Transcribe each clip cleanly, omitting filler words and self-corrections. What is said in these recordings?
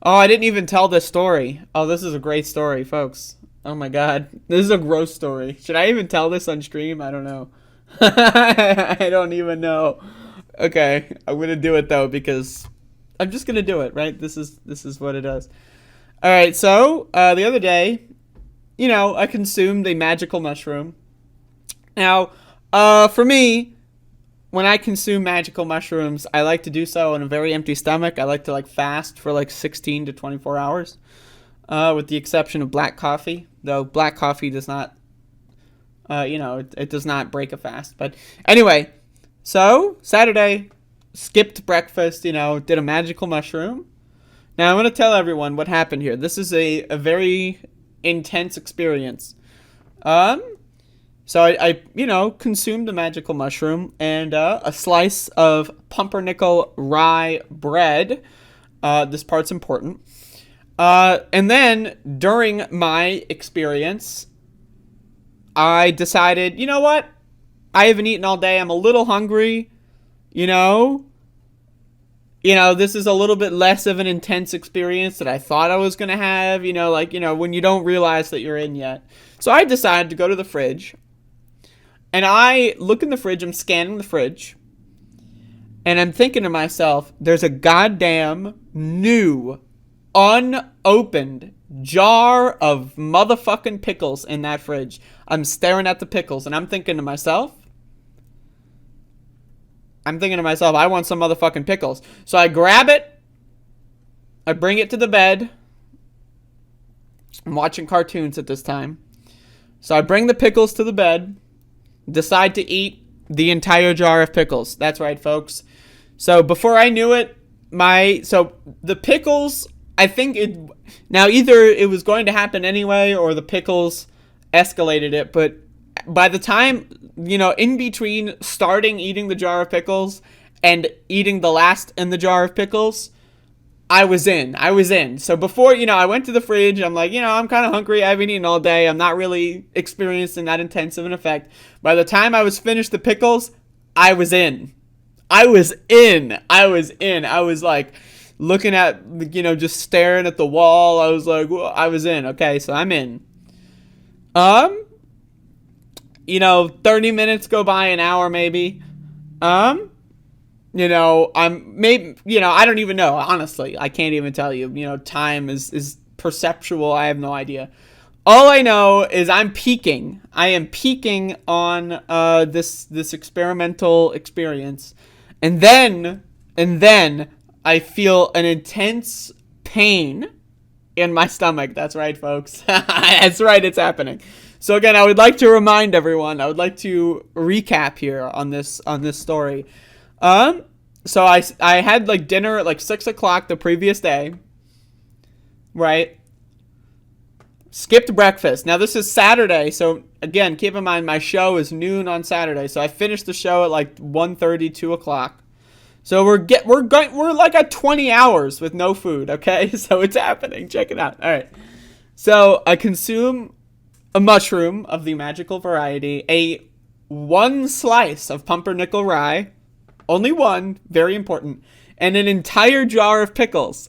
Oh, I didn't even tell this story. Oh, this is a great story, folks. Oh my god. This is a gross story. Should I even tell this on stream? I don't know. I don't even know. Okay, I'm gonna do it though because I'm just gonna do it, right? This is what it is. All right, so the other day, I consumed a magical mushroom. Now, for me, when I consume magical mushrooms, I like to do so on a very empty stomach. I like to fast for 16 to 24 hours, with the exception of black coffee. Though black coffee does not, it does not break a fast. But anyway, so Saturday, skipped breakfast. Did a magical mushroom. Now I'm going to tell everyone what happened here. This is a very intense experience. Um, so I consumed a magical mushroom and a slice of pumpernickel rye bread. This part's important. And then during my experience, I decided, you know what? I haven't eaten all day. I'm a little hungry. You know, this is a little bit less of an intense experience that I thought I was gonna have. When you don't realize that you're in yet. So I decided to go to the fridge. And I look in the fridge, I'm scanning the fridge, and I'm thinking to myself, there's a goddamn new, unopened jar of motherfucking pickles in that fridge. I'm staring at the pickles, and I'm thinking to myself, I want some motherfucking pickles. So I grab it, I bring it to the bed. I'm watching cartoons at this time. So I bring the pickles to the bed. Decide to eat the entire jar of pickles. That's right, folks. So before I knew it, the pickles, I think now either it was going to happen anyway or the pickles escalated it, but by the time, in between starting eating the jar of pickles and eating the last in the jar of pickles, I was in. So before, I went to the fridge. I'm like, I'm kind of hungry. I haven't eaten all day. I'm not really experiencing that intense of an effect. By the time I was finished the pickles, I was in. I was like looking at, just staring at the wall. I was like, well, I was in. Okay, so I'm in. 30 minutes go by, an hour maybe. I'm maybe, I don't even know. Honestly, I can't even tell you. Time is perceptual. I have no idea. All I know is I'm peaking. I am peaking on this experimental experience, and then I feel an intense pain in my stomach. That's right, folks. That's right. It's happening. So again, I would like to remind everyone. I would like to recap here on this story. So I had dinner at 6:00 the previous day, right? Skipped breakfast. Now this is Saturday, so again, keep in mind my show is noon on Saturday. So I finished the show at 1:30, 2:00. So we're at 20 hours with no food, okay? So it's happening. Check it out. All right. So I consume a mushroom of the magical variety, one slice of pumpernickel rye. Only one, very important, and an entire jar of pickles.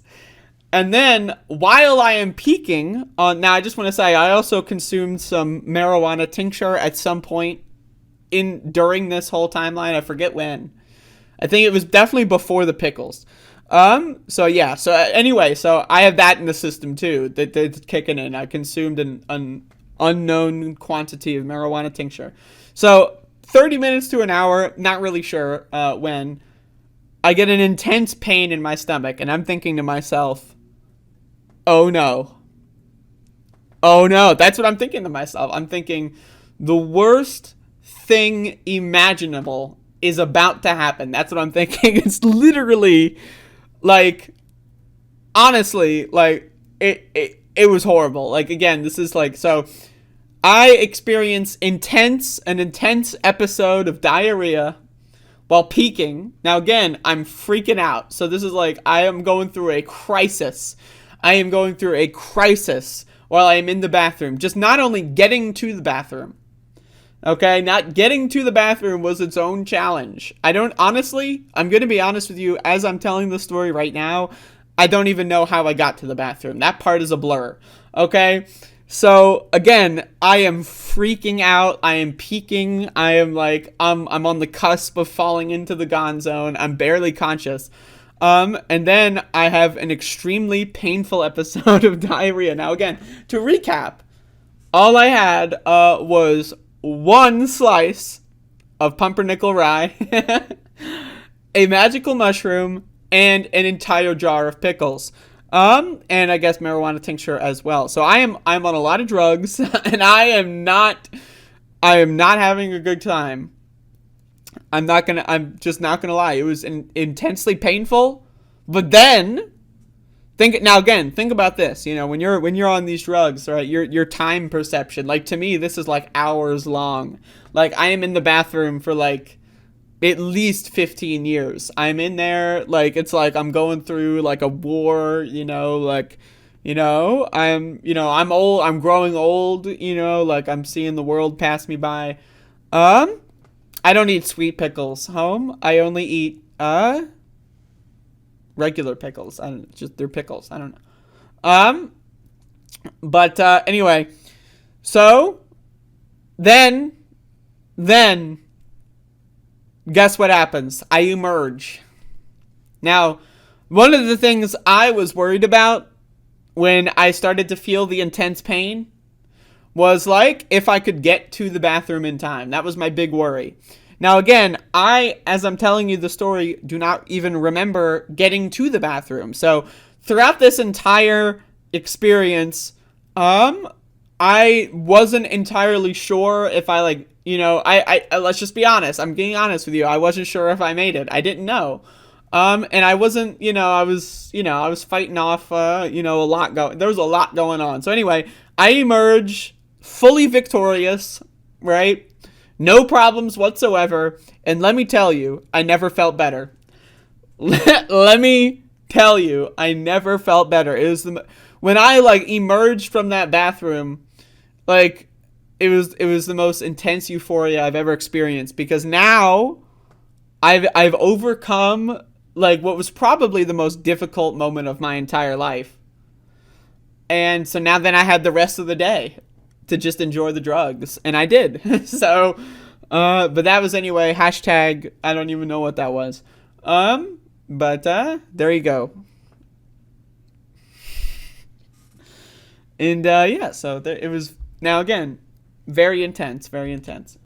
And then, while I am peaking on, now I just want to say, I also consumed some marijuana tincture at some point during this whole timeline. I forget when. I think it was definitely before the pickles. So yeah. So anyway, so I have that in the system too. That's kicking in. I consumed an unknown quantity of marijuana tincture. So 30 minutes to an hour, not really sure when, I get an intense pain in my stomach, and I'm thinking to myself, oh no. Oh no. That's what I'm thinking to myself. I'm thinking the worst thing imaginable is about to happen. That's what I'm thinking. It's literally honestly, it was horrible. Again, this is so I experience an intense episode of diarrhea while peaking. Now again, I'm freaking out. So this is I am going through a crisis. I am going through a crisis while I am in the bathroom. Just not only getting to the bathroom. Okay, not getting to the bathroom was its own challenge. I'm going to be honest with you, as I'm telling the story right now, I don't even know how I got to the bathroom. That part is a blur. Okay? So again, I am freaking out. I am peeking. I am like I'm on the cusp of falling into the gone zone. I'm barely conscious. And then I have an extremely painful episode of diarrhea. Now again, to recap, all I had was one slice of pumpernickel rye, a magical mushroom, and an entire jar of pickles. And I guess marijuana tincture as well. So I'm on a lot of drugs, and I am not having a good time. I'm just not gonna lie. It was intensely painful, but then think about this. You know, when you're on these drugs, right? Your time perception, like to me, this is like hours long. Like I am in the bathroom for like at least 15 years. I'm in there, like, it's like I'm going through, like, a war, like, I'm old, I'm growing old, like, I'm seeing the world pass me by. I don't eat sweet pickles home. I only eat, regular pickles. They're pickles. I don't know. But, anyway, so, then, guess what happens? I emerge. Now, one of the things I was worried about when I started to feel the intense pain was like if I could get to the bathroom in time. That was my big worry. Now, again, as I'm telling you the story, do not even remember getting to the bathroom. So, throughout this entire experience, I wasn't entirely sure if I I let's just be honest. I'm being honest with you. I wasn't sure if I made it. I didn't know. And I wasn't, I was fighting off, a lot there was a lot going on. So anyway, I emerge fully victorious, right? No problems whatsoever. And let me tell you, I never felt better. Let me tell you, I never felt better. It was when I emerged from that bathroom, it was the most intense euphoria I've ever experienced, because now I've overcome what was probably the most difficult moment of my entire life. And so now then I had the rest of the day to just enjoy the drugs, and I did. So but that was anyway, hashtag I don't even know what that was. But there you go. And yeah, so it was, now again, very intense, very intense.